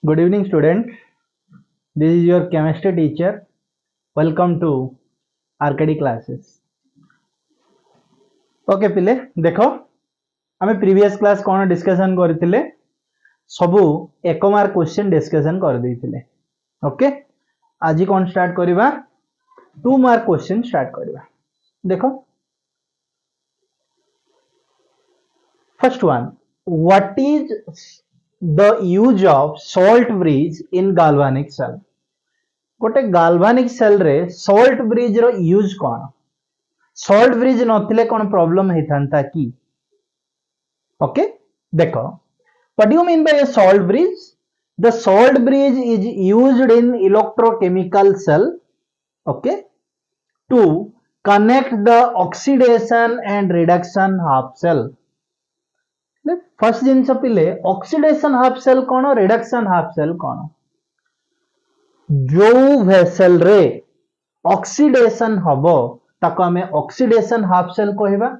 Good evening, student. This is your chemistry teacher. Welcome to RKD classes. Okay, पिले देखो आमे previous class कौन discussion करथिले सबु एक मार्क क्वेश्चन डिस्कशन कर देथिले. ओके आज कौन स्टार्ट करबा 2 मार्क क्वेश्चन स्टार्ट करबा. देखो first one, what is the use of salt bridge in galvanic cell. गोटे गाल्वानिक सेल रे सॉल्ट ब्रिज रो यूज कौन. सॉल्ट ब्रिज नथिले कौन प्रॉब्लम हेथांता की. ओके देखो what do you mean by a salt bridge. The salt bridge is used in electrochemical cell okay to connect the oxidation and reduction half cell. First जिनस पिले oxidation half cell कौन reduction half cell कौन. जो vessel रे oxidation हबो ताको हमें oxidation half cell कहबा.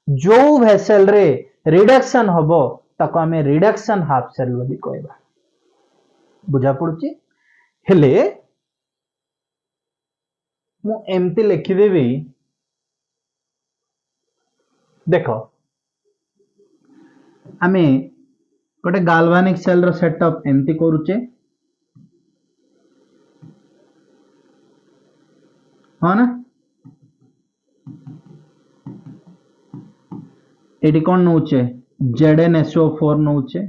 जो वेसल रे रिडक्शन हबो ताको हमें रिडक्शन हाफ सेल बोली कहबा. बुझा पड़ुची. हेले मु एमती लिखि देबी. देखो आमे गोटे गाल्वानिक सेल रो सेटअप एमती करूचे. हाँ ना एटी कौन नौचे ZnSO4 नौचे.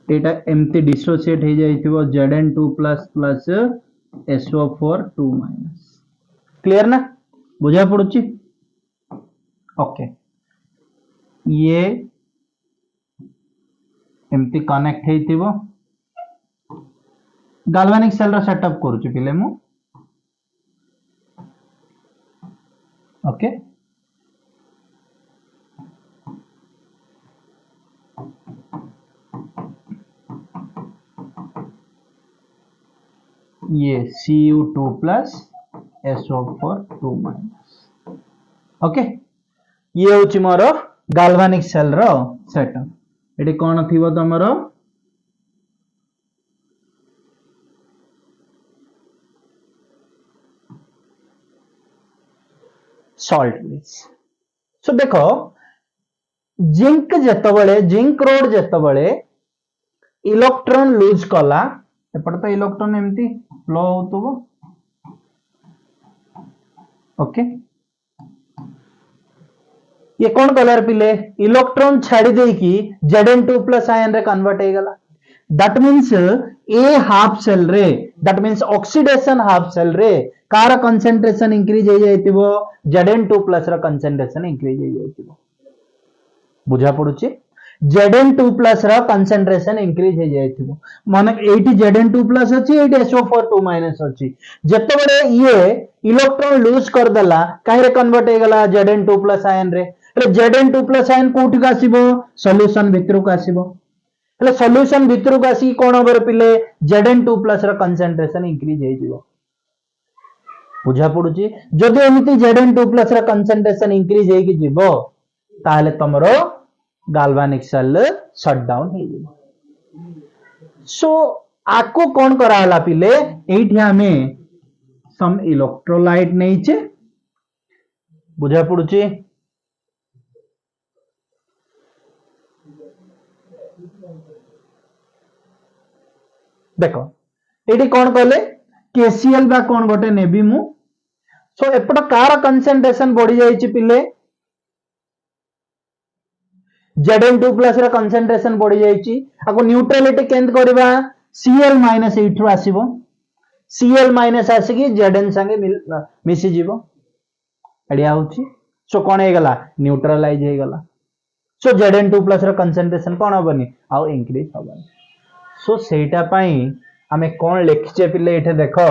एटा एमती डिसोसिएट हो जाइथिबो Zn2 plus plus SO4 2 minus. Clear ना बुझा पड़ुची. ओके ये एमती कनेक्ट हेतिबो. गाल्वानिक सेल रो सेटअप करूची पिले मु. ओके ये Cu2 plus SO4 2 minus. Okay ये होची मोर गाल्वानिक सेल रो सेटअप. एटी कोन थिबो तमरो सॉल्ट ब्रिज. सो देखो जिंक जेतबळे जिंक रोड जेतबळे इलेक्ट्रॉन लूज कला एपट तो इलेक्ट्रॉन एमती फ्लो होतबो. ओके ये कौन कलर पिले इलेक्ट्रॉन छाड़ी दे की Zn2 प्लस आयन रे कन्वर्ट हो गला. That means a half cell रे that means oxidation half cell रे कार कंसंट्रेशन इंक्रीज हो जाइतिबो Zn2 प्लस रा कंसंट्रेशन इंक्रीज हो जाइतिबो. बुझा पड़ुची. Zn2 प्लस रा कंसंट्रेशन इंक्रीज हो जाइतिबो माने एटी Zn2 प्लस अछि एटी SO4 2 माइनस अछि. जतबडे ये इलेक्ट्रॉन लूज कर देला काहे रे कन्वर्ट हो गला Zn2 प्लस आयन रे. Zn2 प्लस आयन कोठी का आसीबो सॉल्यूशन भितरु का आसीबो. हेले सॉल्यूशन भितरु का आसी कोन ओवर पिले Zn2 प्लस रा कंसंट्रेशन इंक्रीज हे जिवो. बुझा पड़ुची. जदि एमिति Zn2 प्लस रा कंसंट्रेशन इंक्रीज हे कि जिवो ताहले तमरो गाल्वानिक सेल शट डाउन हे जिवो. सो आको कोन करा हला पिले एठी हमें सम इलेक्ट्रोलाइट नैचे. बुझा पड़ुची. देखो एटी कौन कहले KCl बा कौन गोटे नेबी मु. सो एपट कार कंसंट्रेशन बढ़ी जाइछि पिले Zn2 प्लस रा कंसंट्रेशन बढ़ी जाइछि. आको न्यूट्रलिटी केंत करबा Cl माइनस एठु आसीबो. Cl माइनस आसी Zn संगे मिसी जीवो एडिया होछि. सो कोन हे गला न्यूट्रलाइज हे गला. सो Zn2 प्लस रा कंसंट्रेशन कोन होबनी आउ इंक्रीज होबनी. सो सेटा पाई आमे कोन लिखिचे पिले एठे देखो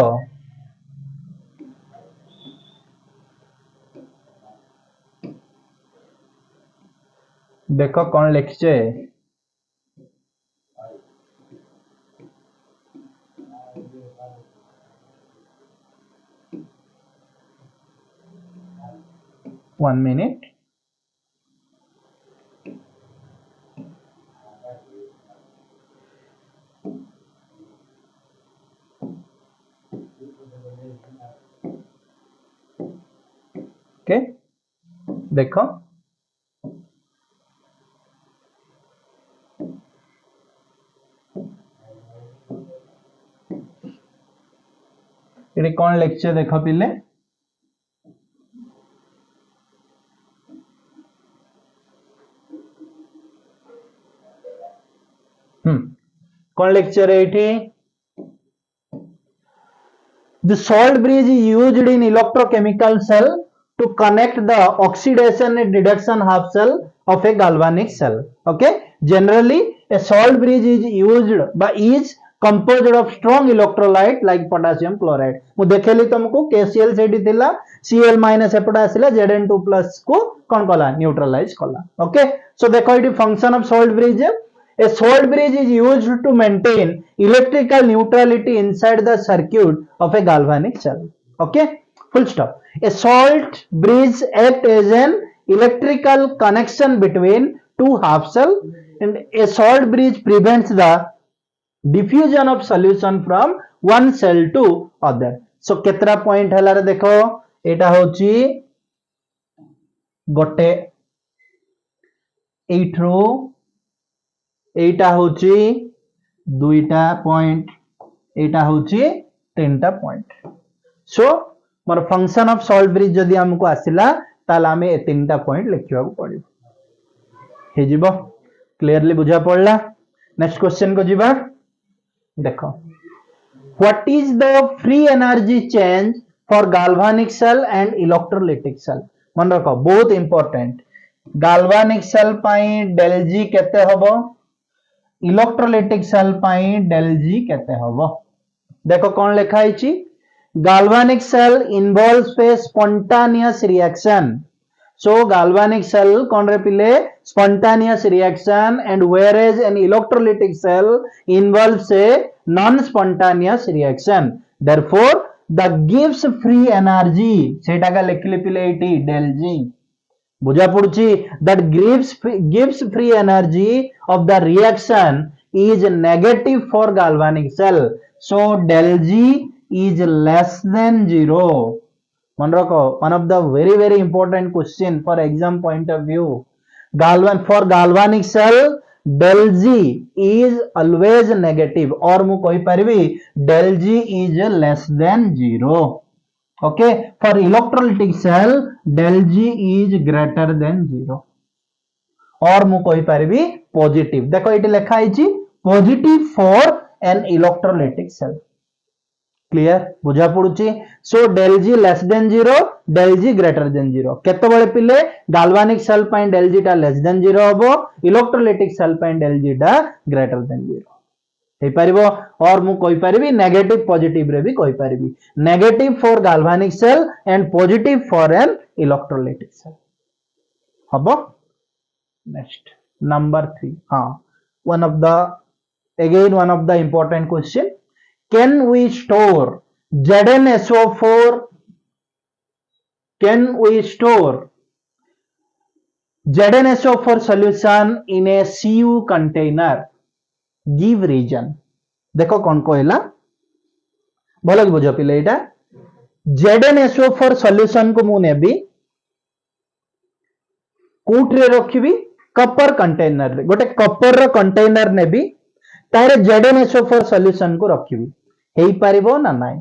देखो कोन लिखिचे. One minute. ओके देखो ये कौन लेक्चर देख पिले कौन लेक्चर है ये The salt bridge is used in electrochemical cell to connect the oxidation and reduction half cell of a galvanic cell. Okay, generally a salt bridge is used by is composed of strong electrolyte like potassium chloride. मु देखेली तुमको KCl सेठी थिला Cl minus एपटा आसिला Zn2 plus को कौन कला neutralise कला. Okay so देखो it function of salt bridge. A salt bridge is used to maintain electrical neutrality inside the circuit of a galvanic cell. Okay, full stop. A salt bridge acts as an electrical connection between two half cells, and a salt bridge prevents the diffusion of solution from one cell to other. So केतरा point हला रे देखो एटा होची गोटे 8 रो एटा होची दुईटा point एटा होची तीनटा point. So more function of salt bridge जदी हमको आसिला ताला हमें ए तीनटा पॉइंट लिखिबा पड़िबो. हे जिवो क्लियरली बुझा पड़ला. नेक्स्ट क्वेश्चन को जिबा देखो what is the free energy change for galvanic cell and electrolytic cell. मन रखो बहुत इंपोर्टेंट. गाल्वानिक सेल पाई डेल जी केते हबो इलेक्ट्रोलाइटिक सेल पाई डेल जी केते हबो. देखो कौन लिखा है galvanic cell involves a spontaneous reaction. So galvanic cell कौन रे पिले spontaneous reaction, and whereas an electrolytic cell involves a non-spontaneous reaction. Therefore the gives free energy सेटा का लिखले पिले इटी del G बुझा पड़ुची that gives free energy of the reaction is negative for galvanic cell. So del G is less than 0. मन रखो one of the very important question for exam point of view. For galvanic cell del G is always negative और मु कहि परबी del G is less than 0. Okay, for electrolytic cell del G is greater than 0 और मु कहि परबी positive. देखो इटे लिखा है positive for an electrolytic cell. Clear बुझा पड़ुची. So del G less than 0 del G greater than 0 केते बळे पिले गाल्वानिक सेल पाई del G टा लेस देन 0 हबो इलेक्ट्रोलाइटिक सेल पाई del G टा ग्रेटर देन 0 हे परिबो. और मु कहि परबी नेगेटिव पॉजिटिव रे भी कहि परबी negative for galvanic cell and positive for an electrolytic cell हबो. नेक्स्ट नंबर 3 हां one of the important question. Can we store ZnSO4 solution in a Cu container? Give reason. देखो कौन कहला भल बुझ पिले एटा ZnSO4 सॉल्यूशन को मु नेबी कोठरे रखिबी कपर कंटेनर रे गोटे कपर रो कंटेनर नेबी तारे ZnSO4 सॉल्यूशन को रखिबी हेई परिबो ना नाइ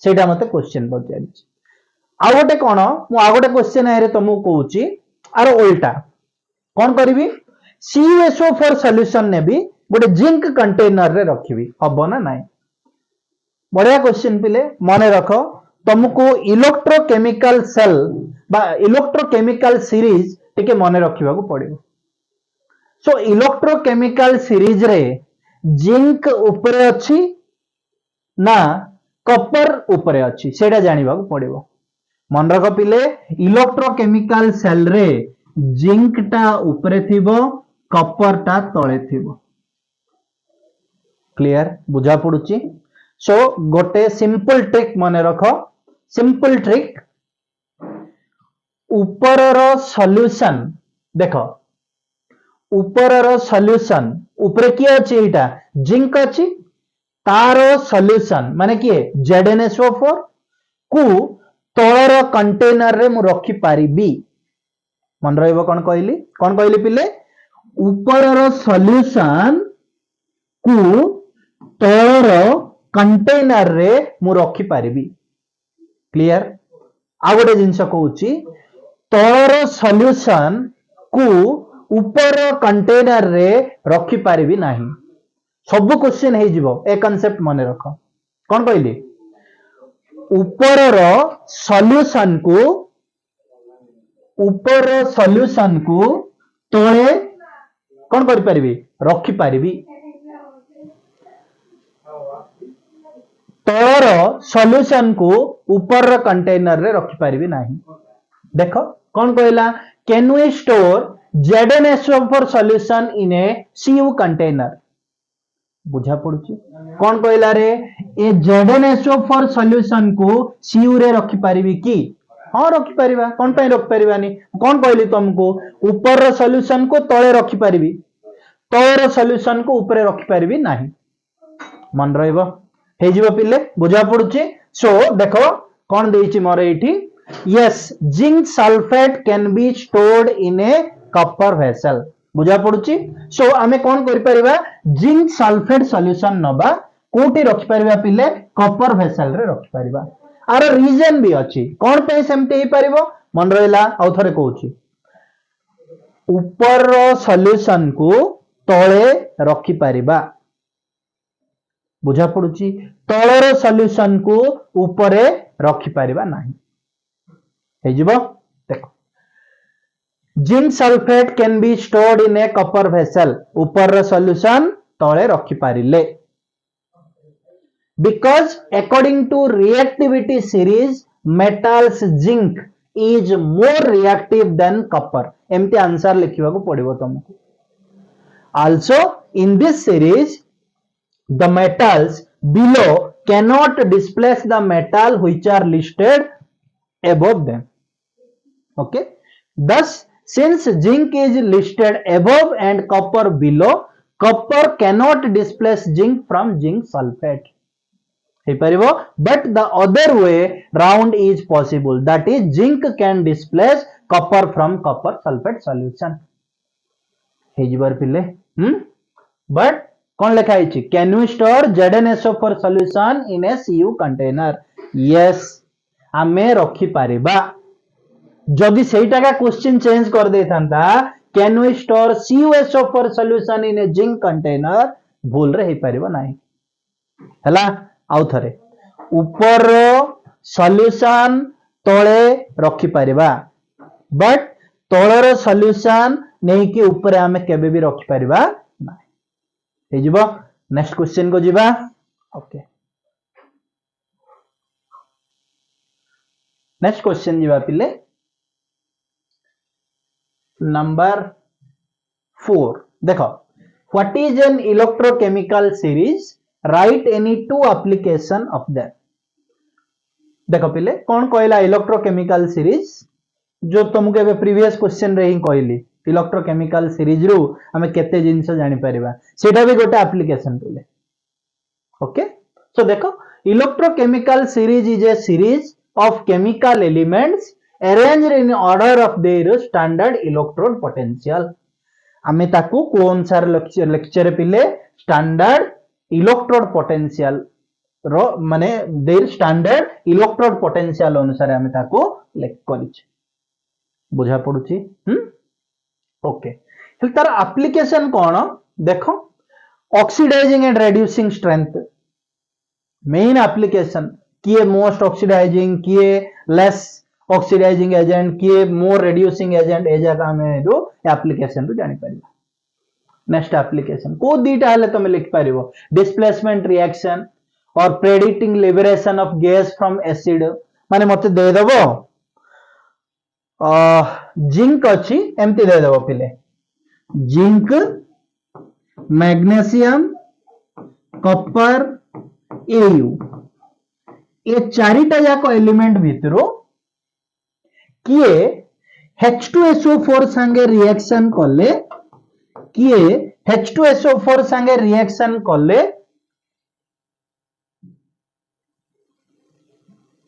सेटा मते क्वेश्चन पचारि. आ गोटे कोन मु आ गोटे क्वेश्चन आरे तुमु कहूची आरो उल्टा कोन करबी CuSO4 सॉल्यूशन नेबी गोटे जिंक कंटेनर रे रखिबी हबो ना नाइ. बढ़िया क्वेश्चन पिले मने रखो तुमको इलेक्ट्रोकेमिकल सेल बा इलेक्ट्रोकेमिकल सीरीज टिके मने रखिबा को पड़िबो. सो इलेक्ट्रोकेमिकल सीरीज रे जिंक ऊपर अछि ना कपर ऊपर अछि सेटा जानिबा को पड़िबो. मन रखो पिले इलेक्ट्रोकेमिकल सेल रे जिंक टा ऊपर थिबो कपर टा तळे थिबो. क्लियर बुझा पड़ुची. सो गोटे सिंपल ट्रिक मने रखो. सिंपल ट्रिक ऊपर रो सॉल्यूशन देखो ऊपर रो सॉल्यूशन ऊपर किए अछि एटा जिंक अछि तारो सॉल्यूशन माने किए ZnSO4 को तलर कंटेनर रे मु रखी पारिबी मन रहिबो कौन कहली पिले ऊपर सॉल्यूशन को तलर कंटेनर रे मु रखी पारिबी क्लियर आ गोटे जिनस कहूची तलर सॉल्यूशन को ऊपर कंटेनर रे रखी पारिबी नाही सब क्वेश्चन हे जिवो ए कांसेप्ट मन रख कौन कहली ऊपर सॉल्यूशन को तले कौन करि परिबी रखी पारिबी तलर सॉल्यूशन को ऊपर कंटेनर रे रखी पारिबी नाही देखो कौन कहला can we store ZnSO4 solution in a CU container बुझा पड़ुची कौन कहला रे ए ZnSO4 सॉल्यूशन को CU रे रखी पारिबी की हाँ रखी पारिबा कौन पे रखी पारिबानी कौन कहली तुमको ऊपर सॉल्यूशन को तले रखी पारिबी तलर सॉल्यूशन को ऊपर रखी पारिबी नाही मन रहइबो हे जीवो पिले बुझा पड़ुची सो देखो कौन देइची मोर एठी yes zinc sulphate can be stored in a copper vessel बुझा पड़ुची सो आमे कौन करि परिबा जिंक सल्फेट सॉल्यूशन नबा कोठी रखि परिबा पिले कॉपर वेसल रे रखि परिबा आर रीजन भी अछि कौन पे सेमते हे परिबो मन रहला आउ थरे कहूची ऊपर सॉल्यूशन को तळे रखि परिबा बुझा पड़ुची तळर सॉल्यूशन को ऊपरे रखि परिबा नाही हे जीवो देखो zinc sulphate can be stored in a copper vessel ऊपर सॉल्यूशन तळे रखि पारिले because according to reactivity series metals zinc is more reactive than copper एमती आंसर लिखिबा को पड़िबो तुमको also in this series the metals below cannot displace the metal which are listed above them okay thus since zinc is listed above and copper below copper cannot displace zinc from zinc sulfate हे परिबो but the other way round is possible that is zinc can displace copper from copper sulfate solution हे जिबार पिले but कौन लिखा है can you store ZnSO4 solution in a CU container yes आमे रखी पारिबा जदि सेटा का क्वेश्चन चेंज कर दे थांता can you store CuSO4 solution in a zinc container भूल रे हे पारिबो नाही हला आउ थरे ऊपर सॉल्यूशन तळे रखी पारिबा बट तळर सॉल्यूशन नै कि ऊपर आमे केबे भी रखी पारिबा नेक्स्ट क्वेश्चन को जीवा ओके नेक्स्ट क्वेश्चन जीवा पिले नंबर 4 देखो what is an electrochemical series right any two application of that देखो पिले कौन कहला इलेक्ट्रोकेमिकल सीरीज जो तुमको प्रीवियस क्वेश्चन रे ही कहली इलेक्ट्रोकेमिकल सीरीज रु हमें केते जिंस जानि परिबा सेटा भी गोटे एप्लीकेशन पिले ओके सो देखो electrochemical series is a series of chemical elements arranged in order of their standard electrode potential हमें ताकू को अनुसार लेक्चर पिले स्टैंडर्ड इलेक्ट्रोड पोटेंशियल रो माने देयर स्टैंडर्ड इलेक्ट्रोड पोटेंशियल अनुसार हमें ताकू लेख करिछ बुझा पड़ुची ओके तार एप्लीकेशन कौन देखो oxidising and reducing strength main application किए मोस्ट ऑक्सीडाइजिंग किए लेस ऑक्सीडाइजिंग एजेंट किए मोर रेड्यूसिंग एजेंट ए जगह में जो एप्लीकेशन तो जानि परिबा नेक्स्ट एप्लीकेशन को दीटा हले तुम लिख पारिबो डिस्प्लेसमेंट रिएक्शन और predicting liberation of gas from acid माने मते दे देबो जिंक अच्छी एमती दे देबो पिले जिंक मैग्नीशियम कॉपर एयू ये चारिटा जाक एलिमेंट भितरो किए H2SO4 संगे रिएक्शन कले किए H2SO4 संगे रिएक्शन कले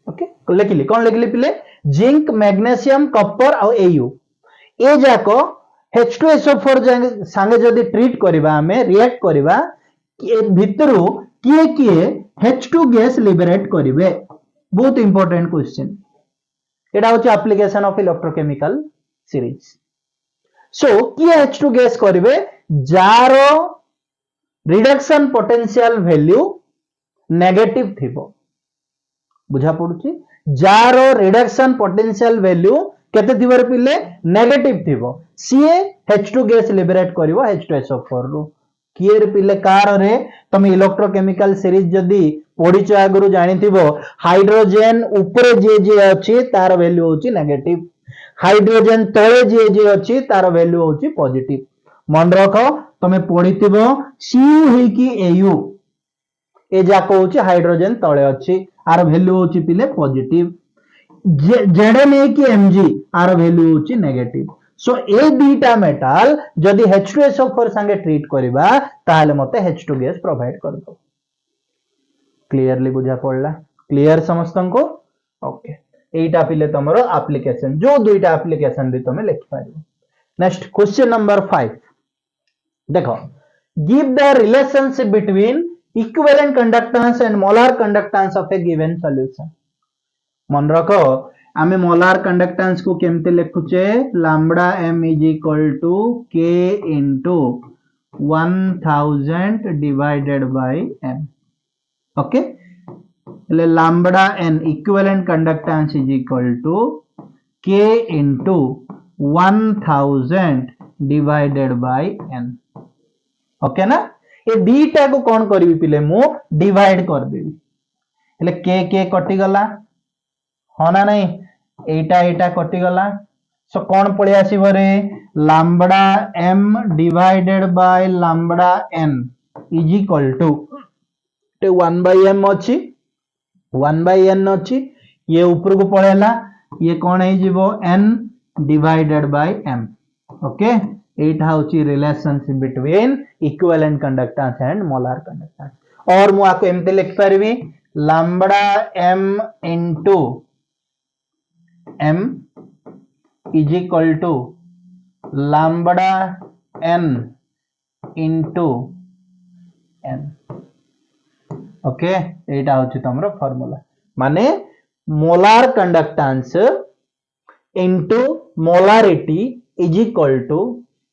ओके लिखिली कौन लिखिली पिले जिंक मैग्नेशियम कॉपर और एयू ए जाको H2SO4 संगे जदि ट्रीट करबा हमें रिएक्ट करबा भितरु किए किए H2 गैस लिबरेट करिवे बहुत इंपोर्टेंट क्वेश्चन एटा होची application of electrochemical series so किए H2 गैस करिवे जारो रिडक्शन पोटेंशियल वैल्यू नेगेटिव थिबो बुझा पड़ुची जारो रिडक्शन पोटेंशियल वैल्यू केते थिबर पिले नेगेटिव थिबो सीए H2 गैस लिबरेट करिवो H2SO4 रो किए पिले कार रे तुम इलेक्ट्रोकेमिकल सीरीज जदी पढिच आगरु जानिथिबो हाइड्रोजन ऊपर जे अछि तार वैल्यू होची नेगेटिव हाइड्रोजन तळे जे अछि तार वैल्यू होची पॉजिटिव मन रखो तुम पढिथिबो Cu हे कि Au ए जाको होची हाइड्रोजन तळे अछि आर वैल्यू होची पिले पॉजिटिव Zn ए कि Mg आर वैल्यू होची नेगेटिव सो ए दुईटा मेटाल जदि H2SO4 संगे ट्रीट करिबा ताले मते H2 गैस प्रोवाइड कर दो क्लियरली बुझा पड़ला क्लियर समस्तन को ओके एटा पिले तमरो एप्लीकेशन जो दुईटा एप्लीकेशन भी तुम लिख पारिबो नेक्स्ट क्वेश्चन नंबर 5 देखो give the relationship between equivalent conductance and molar conductance of a given solution मन रखो आमे मोलार कंडक्टेंस को केमते लिखुचे lambda m is equal to k into 1000 divided by m okay ले lambda n equivalent conductance is equal to k into 1000 divided by n okay ना ये दीटा को कौन करबी पिले मु डिवाइड कर देबी એટલે k कटि गला हो ना नहीं एटा एटा कटि गला सो कौन पड़े आसीबो रे lambda m divided by lambda n is equal to 1/m अछि 1/n अछि ये ऊपर को पळेला ये कौन है जीवो n divided by m okay एटा होची relationship between equivalent conductance and molar conductance और मु आको एमते लिख परबी lambda m into m is equal to lambda n into n okay एटा होची तमरो फार्मूला माने molar conductance into molarity is equal to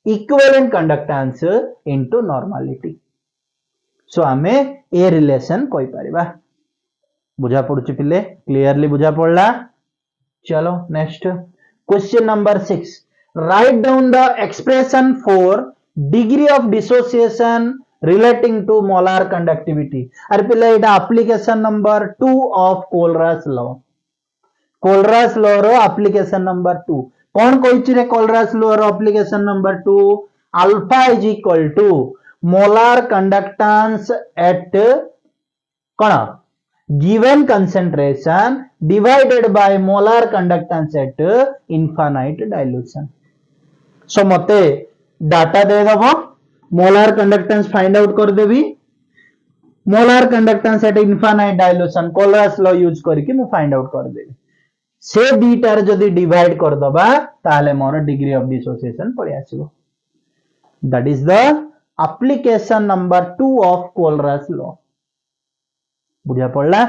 equivalent conductance into normality so आमे ए रिलेशन कोइ परिबा बुझा पड़ुची पिले क्लियरली बुझा पड़ला चलो next question number 6 write down the expression for degree of dissociation relating to molar conductivity अरे पिले एटा application number 2 of Kohlrausch law रो एप्लीकेशन नंबर 2 कौन कहिछि रे कोलरास लॉ रो application number 2 alpha is equal to molar conductance at कोन given concentration divided by molar conductance at infinite dilution so मते डाटा दे दबो मोलार कंडक्टेंस फाइंड आउट कर देबी molar conductance at infinite dilution Kohlrausch law use करके मु find out कर देबी से दीटार जदि डिवाइड कर दबा ताले मोर डिग्री ऑफ डिसोसिएशन पड़े आसीबो that is the application number 2 of Kohlrausch law बुझा पड़ला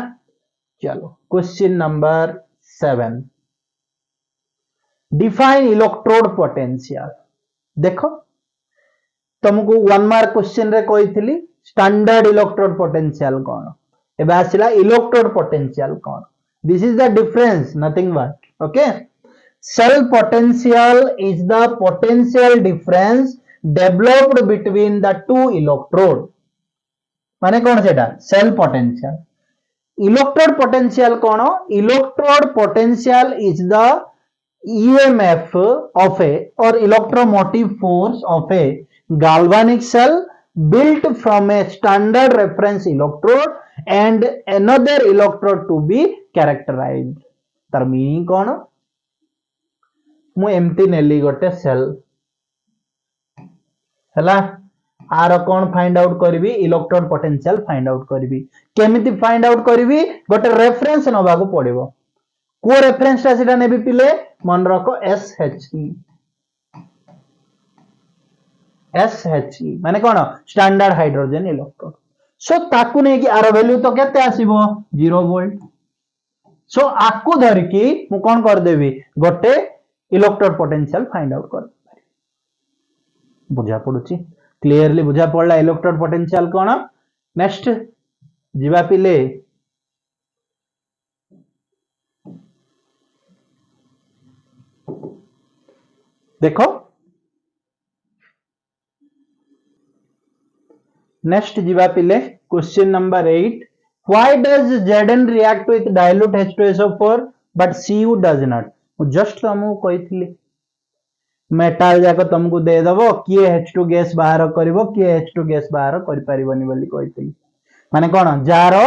चलो question number 7 define electrode potential देखो तुमको 1 मार्क क्वेश्चन रे कहितली स्टैंडर्ड इलेक्ट्रोड पोटेंशियल कोन एबे आसिला इलेक्ट्रोड पोटेंशियल कोन this is the difference nothing but okay cell potential is the potential difference developed between the two electrode माने कोन सेटा सेल पोटेंशियल इलेक्ट्रोड पोटेंशियल कोन electrode potential is the EMF of a or electromotive force of a galvanic cell built from a standard reference electrode and another electrode to be characterized तार meaning कोन मु एमती नेली गोटे cell हला are cone find out करबी electrode potential find out करबी केमिति find out करबी गोटे रेफरेंस नबा को पड़िबो को रेफरेंस टा सेटा नेबी पिले मन रखो SHE माने कोन स्टैंडर्ड हाइड्रोजन इलेक्ट्रोड सो ताकू ने कि आरो वैल्यू तो केते आसीबो 0 वोल्ट सो आकू धर की मु कोन कर देबी गोटे इलेक्ट्रोड पोटेंशियल फाइंड आउट कर बुझा पड़ुची क्लियरली बुझा पड़ला इलेक्ट्रोड पोटेंशियल कोन नेक्स्ट जीवा पिले देखो नेक्स्ट जीवा पिले question number 8 why does Zn react with dilute H2SO4 but Cu does not just तुमको कहितली मेटाल जाको तुमको दे दबो किए H2 गैस बाहर करबो किए H2 गैस बाहर करि परिबनी बोली कहितली माने कोन जारो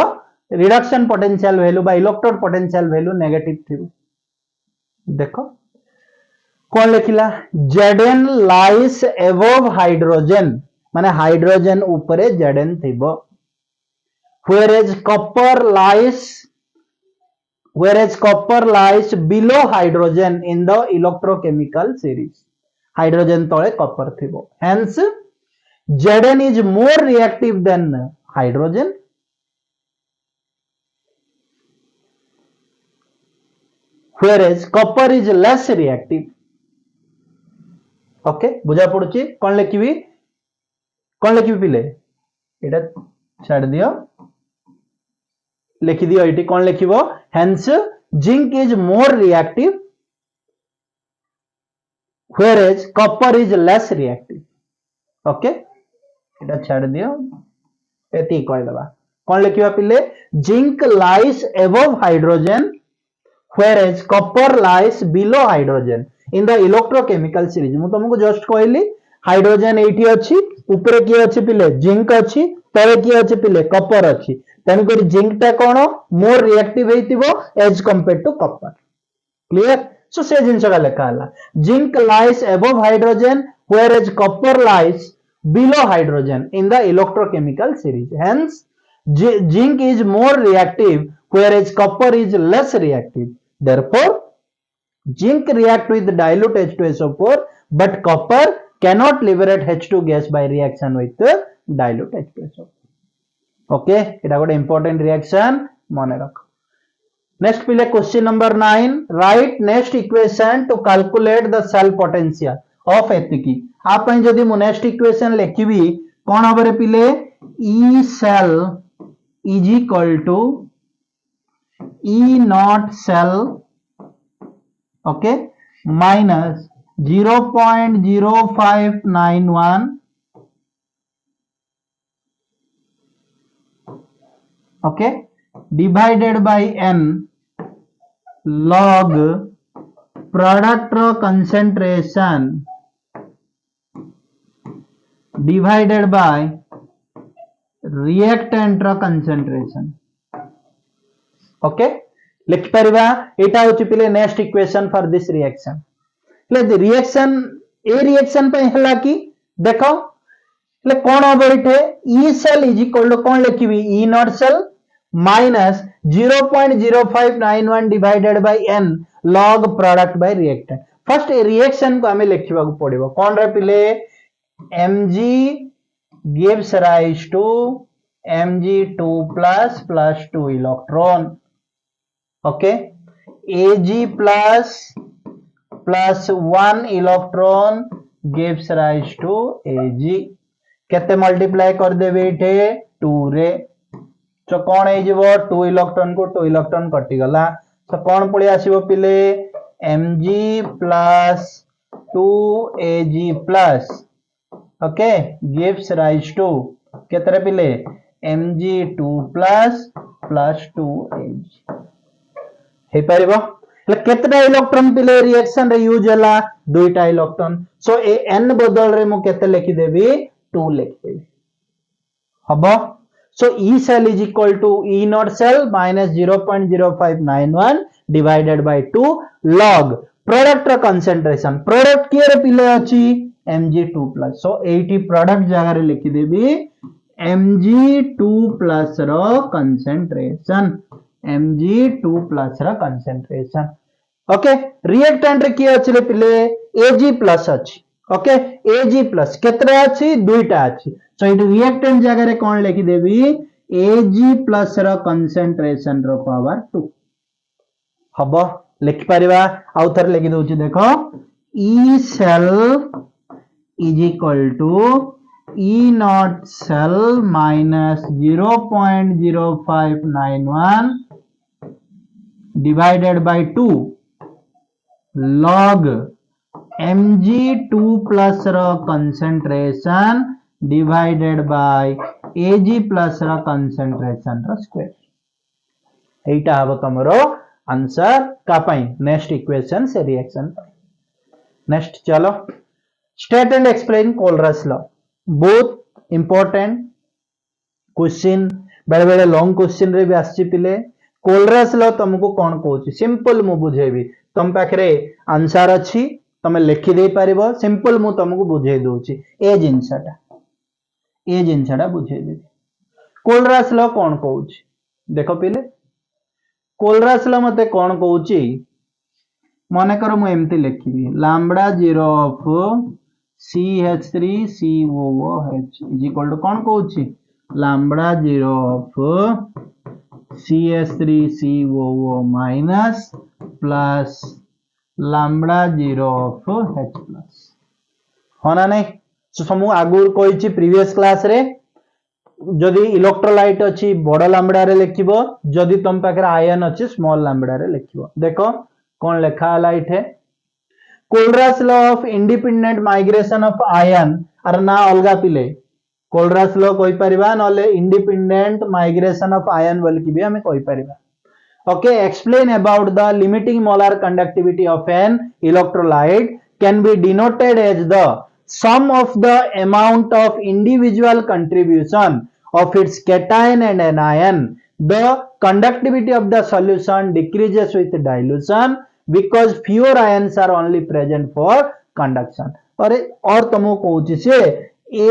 रिडक्शन पोटेंशियल वैल्यू बा इलेक्ट्रोड पोटेंशियल वैल्यू नेगेटिव थिबो देखो कौन लिखिला Zn लाइस एबव हाइड्रोजन माने हाइड्रोजन ऊपरे Zn थिबो whereas copper lies below hydrogen in the electrochemical series hydrogen तळे कॉपर थिबो hence Zn is more reactive than hydrogen whereas copper is less reactive okay बुझा पड़ुची कौन लिखिबी पिले एटा छाड़ दियो लिखि दियो एटी कौन लिखिबो hence zinc is more reactive whereas copper is less reactive okay एटा छाड़ दियो एती कह दबा कौन लिखिबा पिले zinc lies above hydrogen whereas copper lies below hydrogen in the electrochemical series मु तुमको जस्ट कहली हाइड्रोजन एठी अछि ऊपर की अछि पिले जिंक अछि तळे की अछि पिले कॉपर अछि तन कर जिंक ता कोन मोर रिएक्टिव हेतिबो as compare to copper clear so से जिंस का लेखा हला zinc lies above hydrogen whereas copper lies below hydrogen in the electrochemical series hence zinc is more reactive whereas copper is less reactive therefore zinc react with dilute H2SO4 but copper cannot liberate H2 gas by reaction with dilute H2SO4 okay এটা ଗୋଟେ important reaction মনে রাখো next পিলে question number 9 write next equation to calculate the cell potential of एतिकी आप जदि मु next equation लिखिबी कोन हबरे पिले E cell is equal to E naught cell okay minus 0.0591 okay divided by n log product concentration divided by reactant concentration okay लिख परिबा एटा होची पिले next equation for this reaction ले reaction ए रिएक्शन पे हला की देखो ले कोन होबो इथे E cell is equal to कोन लिखिबी E naught cell minus 0.0591 divided by n log product by reactant first ए रिएक्शन को हमें लिखिबा को पड़िबो कोन रे पिले mg gives rise to mg2 plus 2 electron okay Ag plus 1 electron gives rise to Ag केते multiply कर देबे इथे 2 रे तो कोन हे जेबो 2 इलेक्ट्रॉन को 2 इलेक्ट्रॉन कटि गला तो कोन पळि आसीबो पिले Mg plus 2 Ag plus okay gives rise to केतरे पिले Mg2 plus 2 Ag हे परिबो केतटा इलेक्ट्रॉन पिले रिएक्शन रे यूज हला दुईटा इलेक्ट्रॉन सो ए n बदल रे मु केते लिखि देबी 2 लिखि देबी हबो सो E cell is equal to E naught cell minus 0.0591 divided by 2 log product concentration product के रे पिले अछि Mg2 plus so 80 product जगह रे लिखि देबी Mg2 plus रो concentration Mg2+ ର concentration. ओके रिएक्टेंट रे की अछि रे पिले Ag+ अछि. ओके Ag+ केतरा अछि दुईटा अछि. सो इट रिएक्टेंट जगह रे कोन लिखि देबी Ag+ रो concentration रो पावर 2 हबो लिखि परिबा आउ थर लिखि दउची देखो E cell is equal to E naught cell minus 0.0591 divided by 2 log Mg2+ ର concentration divided by Ag+ ର concentration ର square. एटा हबो तमरो आंसर का पाई नेक्स्ट इक्वेशन से रिएक्शन. नेक्स्ट चलो state and explain Kohlrausch law. Both important question बेले बेले लॉन्ग क्वेश्चन रे भी आछि पिले. कोलरास लॉ तुमको कोन कहूची सिंपल मु बुझेबी तुम पाखरे आंसर अछि तमे लिखि दे पारिबो सिंपल मु तुमको बुझे दोची ए जिंसटा बुझे दे. कोलरास लॉ कोन कहूची देखो पिले कोलरास लॉ मते कोन कहूची माने करो मु एमती लिखिबी lambda 0 of CH3COOH is equal to कोन कहूची lambda 0 of CH3COO minus plus lambda 0 of H plus होना नहीं. सो समु आगुर कोइची प्रीवियस क्लास रे जदि इलेक्ट्रोलाइट अछि बड़ लैम्बडा रे लिखिबो जदि तुम पाखरे आयन अछि स्मॉल लैम्बडा रे लिखिबो. देखो कोन लिखा हला इठे Kohlrausch law of independent migration of ion आर ना अलगा पिले कोलरास लॉ कोइ परिबा नले इंडिपेंडेंट माइग्रेशन ऑफ आयन बोल कि भी हमें कोइ परिबा. Okay explain about the limiting molar conductivity of an electrolyte can be denoted as the sum of the amount of individual contribution of its cation and anion. The conductivity of the solution decreases with dilution because fewer ions are only present for conduction. और तुमको कहूची से ए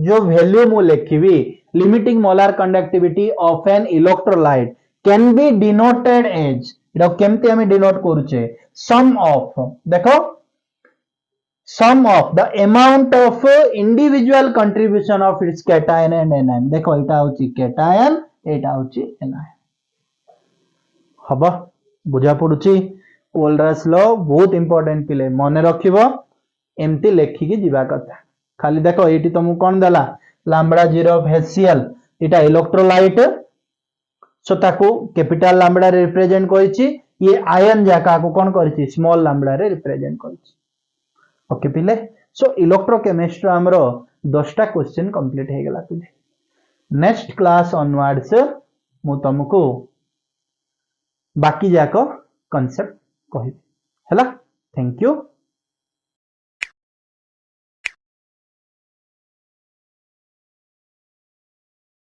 जो value मु लिखिबी limiting molar conductivity of an electrolyte can be denoted as इटा केमती हमें denote करूचे सम ऑफ देखो sum of the amount of individual contribution of its cation and anion. देखो एटा होची cation एटा होची anion हबा बुझा पडुची. कोलरास लॉ बहुत इंपोर्टेंट पिले मने रखिबो एमती लेखि की जीवा कथा. खाली देखो एटी तुमको कोन देला lambda 0 of HCl Etah electrolyte सो ताको कैपिटल लैम्बडा रे रिप्रेजेंट करिछि ये आयन जाका को कोन करिछि स्मॉल लैम्बडा रे रिप्रेजेंट करिछि. ओके पिले सो इलेक्ट्रोकेमिस्ट्री हमरो 10टा क्वेश्चन कंप्लीट हे गेला पिले. नेक्स्ट क्लास ऑनवर्ड्स मु तुमको बाकी जाको कांसेप्ट कहि हला. Thank you.